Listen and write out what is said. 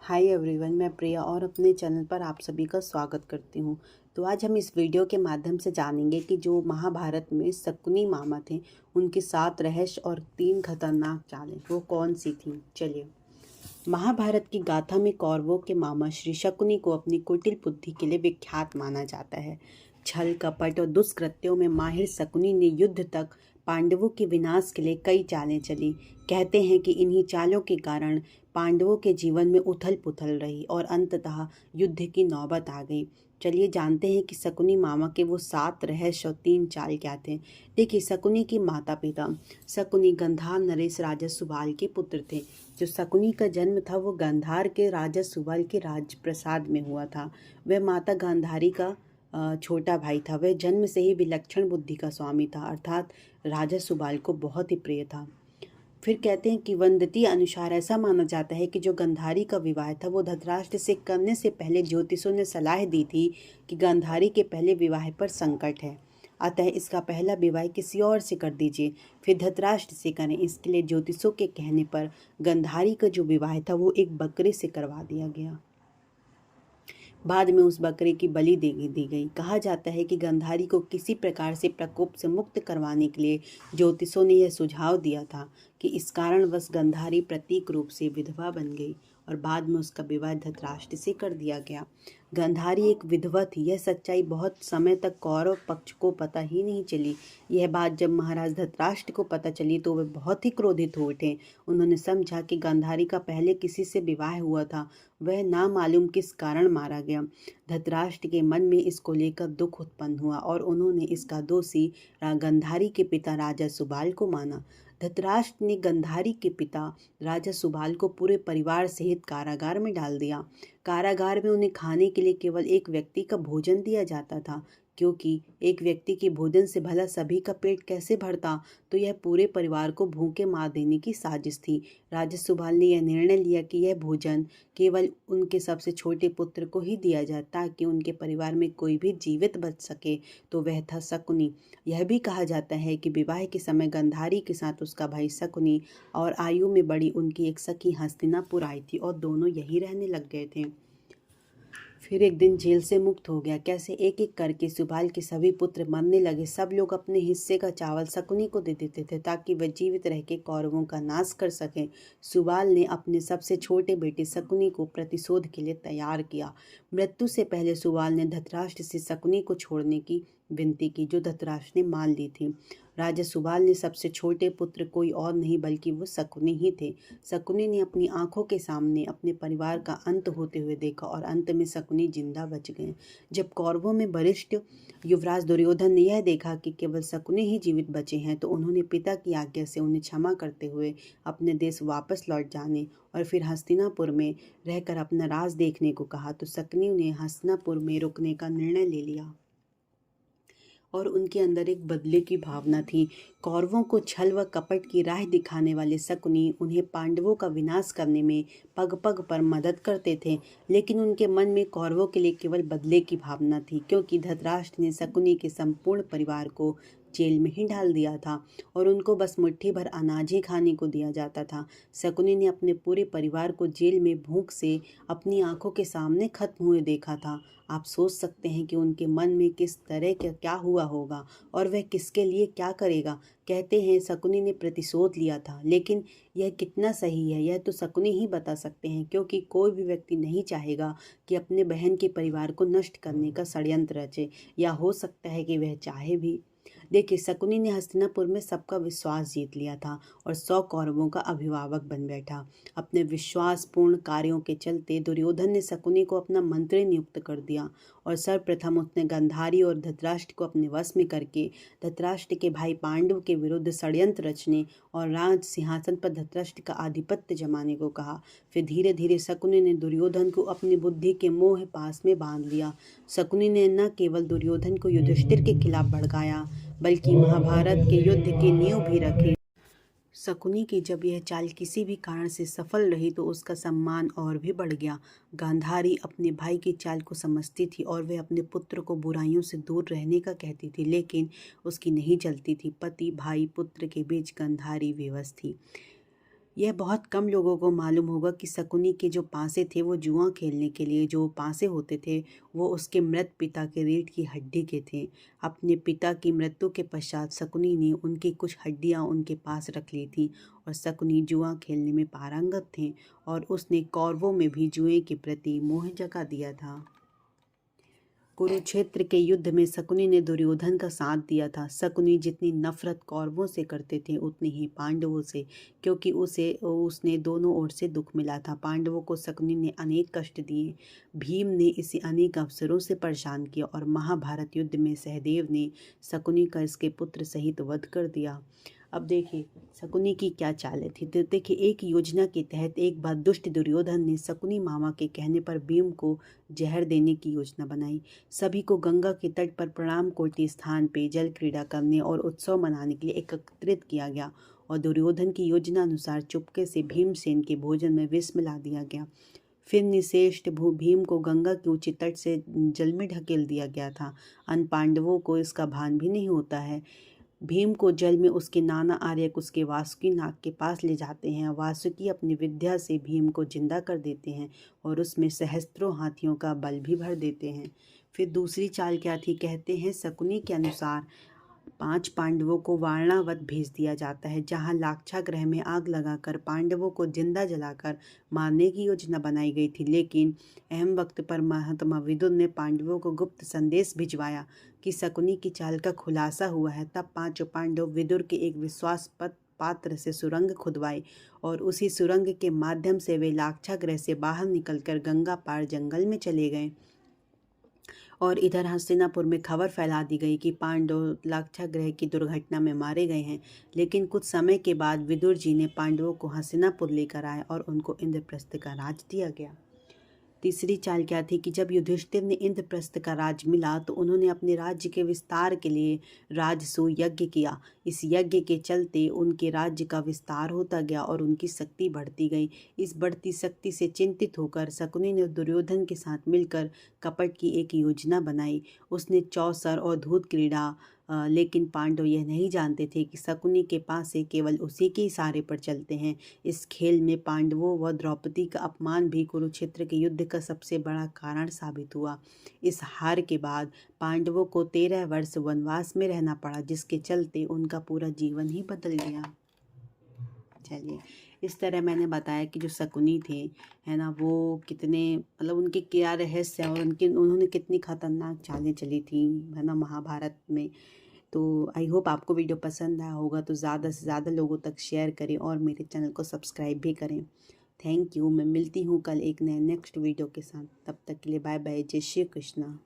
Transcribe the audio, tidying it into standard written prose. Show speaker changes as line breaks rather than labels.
Hi everyone, मैं प्रिया और अपने चैनल पर आप सभी का स्वागत करती हूँ। तो आज हम इस वीडियो के माध्यम से जानेंगे कि जो महाभारत में शकुनी मामा थे उनकी 7 रहस्य और 3 खतरनाक चालें वो कौन सी थीं। चलिए, महाभारत की गाथा में कौरवों के मामा श्री शकुनी को अपनी कुटिल बुद्धि के लिए विख्यात माना जाता है। छल कपट और दुष्कृत्यों में माहिर शकुनी ने युद्ध तक पांडवों के विनाश के लिए कई चालें चली। कहते हैं कि इन्हीं चालों के कारण पांडवों के जीवन में उथल पुथल रही और अंततः युद्ध की नौबत आ गई। चलिए जानते हैं कि शकुनी मामा के वो 7 रहस्य और 3 चाल क्या थे। देखिए, शकुनी की माता पिता शकुनी गंधार नरेश राजा सुबाल के पुत्र थे। जो शकुनी का जन्म था वो गांधार के राजा सुबाल के राजप्रसाद में हुआ था। वह माता गांधारी का छोटा भाई था। वह जन्म से ही विलक्षण बुद्धि का स्वामी था, अर्थात राजा सुबाल को बहुत ही प्रिय था। फिर कहते हैं कि वंदती अनुसार ऐसा माना जाता है कि जो गांधारी का विवाह था वो धृतराष्ट्र से करने से पहले ज्योतिषों ने सलाह दी थी कि गांधारी के पहले विवाह पर संकट है, अतः इसका पहला विवाह किसी और से कर दीजिए, फिर धृतराष्ट्र से करें। इसके लिए ज्योतिषों के कहने पर गांधारी का जो विवाह था वो एक बकरे से करवा दिया गया। बाद में उस बकरे की बलि दी गई। कहा जाता है कि गांधारी को किसी प्रकार से प्रकोप से मुक्त करवाने के लिए ज्योतिषों ने यह सुझाव दिया था कि इस कारणवश गांधारी प्रतीक रूप से विधवा बन गई और बाद में उसका विवाह धृतराष्ट्र से कर दिया गया। गांधारी एक विधवा थी, यह सच्चाई बहुत समय तक कौरव पक्ष को पता ही नहीं चली। यह बात जब महाराज धृतराष्ट्र को पता चली तो वे बहुत ही क्रोधित हो उठे। उन्होंने समझा कि गांधारी का पहले किसी से विवाह हुआ था, वह ना मालूम किस कारण मारा गया। धृतराष्ट्र के मन में इसको लेकर दुख उत्पन्न हुआ और उन्होंने इसका दोषी गांधारी के पिता राजा सुबाल को माना। धृतराष्ट्र ने गांधारी के पिता राजा सुबाल को पूरे परिवार सहित कारागार में डाल दिया। कारागार में उन्हें खाने के लिए केवल एक व्यक्ति का भोजन दिया जाता था, क्योंकि एक व्यक्ति के भोजन से भला सभी का पेट कैसे भरता। तो यह पूरे परिवार को भूखे मार देने की साजिश थी। राजा सुबाल ने यह निर्णय लिया कि यह भोजन केवल उनके सबसे छोटे पुत्र को ही दिया जाए ताकि उनके परिवार में कोई भी जीवित बच सके। तो वह था शकुनी। यह भी कहा जाता है कि विवाह के समय गांधारी के साथ उसका भाई शकुनी और आयु में बड़ी उनकी एक सखी हस्तिनापुर आई थी और दोनों यहीं रहने लग गए थे। फिर एक दिन जेल से मुक्त हो गया। कैसे? एक एक करके सुबाल के सभी पुत्र मरने लगे। सब लोग अपने हिस्से का चावल शकुनी को दे देते थे ताकि वह जीवित रह के कौरवों का नाश कर सके। सुबाल ने अपने सबसे छोटे बेटे शकुनी को प्रतिशोध के लिए तैयार किया। मृत्यु से पहले सुबाल ने धृतराष्ट्र से शकुनी को छोड़ने की विनती की, जो धृतराष्ट्र ने मान ली थी। राजा सुबाल ने सबसे छोटे पुत्र कोई और नहीं बल्कि वो शकुनी ही थे। शकुनी ने अपनी आंखों के सामने अपने परिवार का अंत होते हुए देखा और अंत में शकुनी जिंदा बच गए। जब कौरवों में वरिष्ठ युवराज दुर्योधन ने यह देखा कि केवल शकुनी ही जीवित बचे हैं तो उन्होंने पिता की आज्ञा से उन्हें क्षमा करते हुए अपने देश वापस लौट जाने और फिर हस्तिनापुर में रहकर अपना राज देखने को कहा। तो शकुनी ने हस्तिनापुर में रुकने का निर्णय ले लिया और उनके अंदर एक बदले की भावना थी। कौरवों को छल व कपट की राह दिखाने वाले शकुनी उन्हें पांडवों का विनाश करने में पग पग पर मदद करते थे, लेकिन उनके मन में कौरवों के लिए केवल बदले की भावना थी, क्योंकि धृतराष्ट्र ने शकुनी के संपूर्ण परिवार को जेल में ही डाल दिया था और उनको बस मुट्ठी भर अनाज ही खाने को दिया जाता था। शकुनी ने अपने पूरे परिवार को जेल में भूख से अपनी आंखों के सामने खत्म हुए देखा था। आप सोच सकते हैं कि उनके मन में किस तरह का क्या हुआ होगा और वह किसके लिए क्या करेगा। कहते हैं शकुनी ने प्रतिशोध लिया था, लेकिन यह कितना सही है यह तो शकुनी ही बता सकते हैं, क्योंकि कोई भी व्यक्ति नहीं चाहेगा कि अपने बहन के परिवार को नष्ट करने का षड्यंत्र रचे, या हो सकता है कि वह चाहे भी। देखिए, शकुनी ने हस्तिनापुर में सबका विश्वास जीत लिया था और 100 कौरवों का अभिभावक बन बैठा। अपने विश्वासपूर्ण कार्यों के चलते दुर्योधन ने शकुनी को अपना मंत्री नियुक्त कर दिया और सर्वप्रथम उसने गांधारी और धृतराष्ट्र को अपने वश में करके धृतराष्ट्र के भाई पांडव के विरुद्ध षड्यंत्र रचने और राज सिंहासन पर धृतराष्ट्र का आधिपत्य जमाने को कहा। फिर धीरे धीरे शकुनी ने दुर्योधन को अपनी बुद्धि के मोह पास में बांध लिया। शकुनी ने न केवल दुर्योधन को युधिष्ठिर के खिलाफ भड़काया बल्कि महाभारत के युद्ध की नींव भी रखी। शकुनी की जब यह चाल किसी भी कारण से सफल रही तो उसका सम्मान और भी बढ़ गया। गांधारी अपने भाई की चाल को समझती थी और वह अपने पुत्र को बुराइयों से दूर रहने का कहती थी, लेकिन उसकी नहीं चलती थी। पति भाई पुत्र के बीच गांधारी विवश थी। यह बहुत कम लोगों को मालूम होगा कि शकुनी के जो पासे थे वो जुआ खेलने के लिए जो पासे होते थे वो उसके मृत पिता के रीढ़ की हड्डी के थे। अपने पिता की मृत्यु के पश्चात शकुनी ने उनकी कुछ हड्डियां उनके पास रख ली थी और शकुनी जुआ खेलने में पारंगत थे और उसने कौरवों में भी जुए के प्रति मोह जगा दिया था। कुरुक्षेत्र के युद्ध में शकुनी ने दुर्योधन का साथ दिया था। शकुनी जितनी नफरत कौरवों से करते थे उतनी ही पांडवों से, क्योंकि उसने दोनों ओर से दुख मिला था। पांडवों को शकुनी ने अनेक कष्ट दिए। भीम ने इसे अनेक अवसरों से परेशान किया और महाभारत युद्ध में सहदेव ने शकुनी का इसके पुत्र सहित वध कर दिया। अब देखिए शकुनी की क्या चालें थी। तो देखिए एक योजना के तहत एक बार दुष्ट दुर्योधन ने शकुनी मामा के कहने पर भीम को जहर देने की योजना बनाई। सभी को गंगा के तट पर प्रणाम कोटि स्थान पे जल क्रीड़ा करने और उत्सव मनाने के लिए एकत्रित किया गया और दुर्योधन की योजना अनुसार चुपके से भीमसेन के भोजन में विष मिला दिया गया। फिर निश्चेष्ट भीम को गंगा के ऊंचे तट से जल में ढकेल दिया गया था। अन्य पांडवों को इसका भान भी नहीं होता है। भीम को जल में उसके नाना आर्यक उसके वासुकी नाग के पास ले जाते हैं। वासुकी अपनी विद्या से भीम को जिंदा कर देते हैं और उसमें सहस्त्रों हाथियों का बल भी भर देते हैं। फिर दूसरी चाल क्या थी, कहते हैं शकुनी के अनुसार 5 पांडवों को वारणावत भेज दिया जाता है, जहां लाक्षागृह में आग लगाकर पांडवों को जिंदा जलाकर मारने की योजना बनाई गई थी। लेकिन अहम वक्त पर महात्मा विदुर ने पांडवों को गुप्त संदेश भिजवाया कि शकुनी की चाल का खुलासा हुआ है। तब 5 पांडव विदुर के एक विश्वासपद पात्र से सुरंग खुदवाई और उसी सुरंग के माध्यम से वे लाक्षागृह से बाहर निकलकर गंगा पार जंगल में चले गए। और इधर हस्तिनापुर में खबर फैला दी गई कि पांडव लाक्षागृह की दुर्घटना में मारे गए हैं। लेकिन कुछ समय के बाद विदुर जी ने पांडवों को हस्तिनापुर लेकर आए और उनको इंद्रप्रस्थ का राज दिया गया। तीसरी चाल क्या थी कि जब युधिष्ठिर ने इंद्रप्रस्थ का राज मिला तो उन्होंने अपने राज्य के विस्तार के लिए राजसूय यज्ञ किया। इस यज्ञ के चलते उनके राज्य का विस्तार होता गया और उनकी शक्ति बढ़ती गई। इस बढ़ती शक्ति से चिंतित होकर शकुनी ने दुर्योधन के साथ मिलकर कपट की एक योजना बनाई। उसने चौसर और धूत क्रीड़ा लेकिन पांडव यह नहीं जानते थे कि शकुनी के पास से केवल उसी के इशारे पर चलते हैं। इस खेल में पांडवों व द्रौपदी का अपमान भी कुरुक्षेत्र के युद्ध का सबसे बड़ा कारण साबित हुआ। इस हार के बाद पांडवों को 13 वर्ष वनवास में रहना पड़ा, जिसके चलते उनका पूरा जीवन ही बदल गया। चलिए इस तरह मैंने बताया कि जो शकुनी थे है ना, वो कितने मतलब उनके क्या रहस्य और उन्होंने कितनी खतरनाक चालें चली थी है ना महाभारत में। तो आई होप आपको वीडियो पसंद आया होगा, तो ज़्यादा से ज़्यादा लोगों तक शेयर करें और मेरे चैनल को सब्सक्राइब भी करें। Thank you. मैं मिलती हूँ कल एक नए नेक्स्ट वीडियो के साथ। तब तक के लिए बाय बाय। जय श्री कृष्णा।